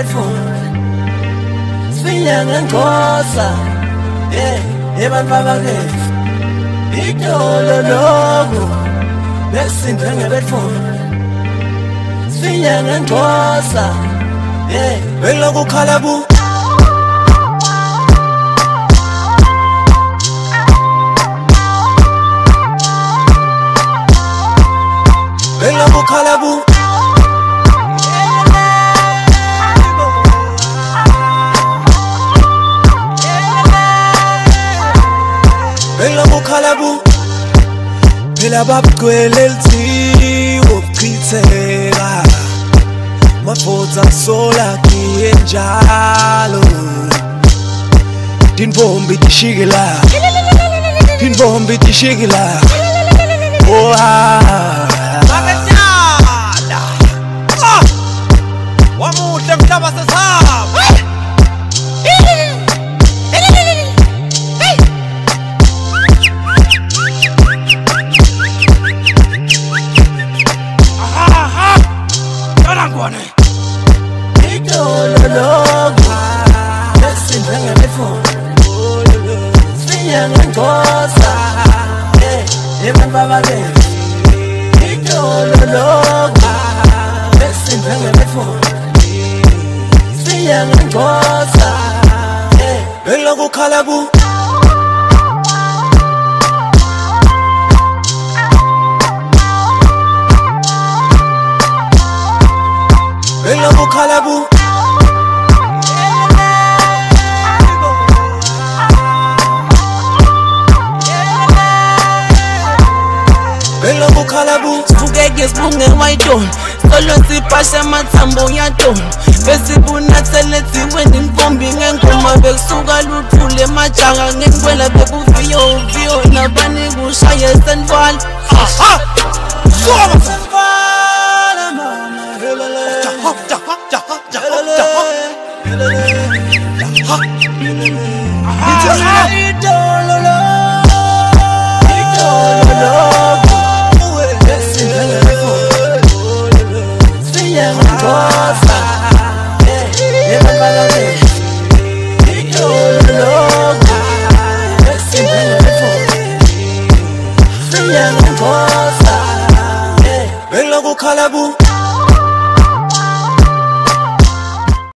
ngebetfuna Sfinya ngenkosa ebantfaba betfu Itolo loku besindwe ngebetfuna Sfinya ngenkosa belokukhala bu belokukhala bu belokukhala bu phela babugcwele elithiwo buchitheka mafotsa sola kiyenjalo tinbombi tishikela tinbombi tishikela oh Mabetyala wamuhle mhlaba sesihamba Itolo loku besindwe ngebetfuna Sfinya ngenkosa ebantfaba betfu Itolo loku besindwe ngebetfuna Sfinya ngenkosa belokukhala bu belokukhala bu belokukhala bu Sibukeke sibunge wayidona Solo sipashe amathambo uyadona Besibunathe ziweni inkombi ngengoma Bekusuka luthule majaha ngenkwela bekuviyo uviyo Nabani kushaye senvala Soma Senvala mama helele jaha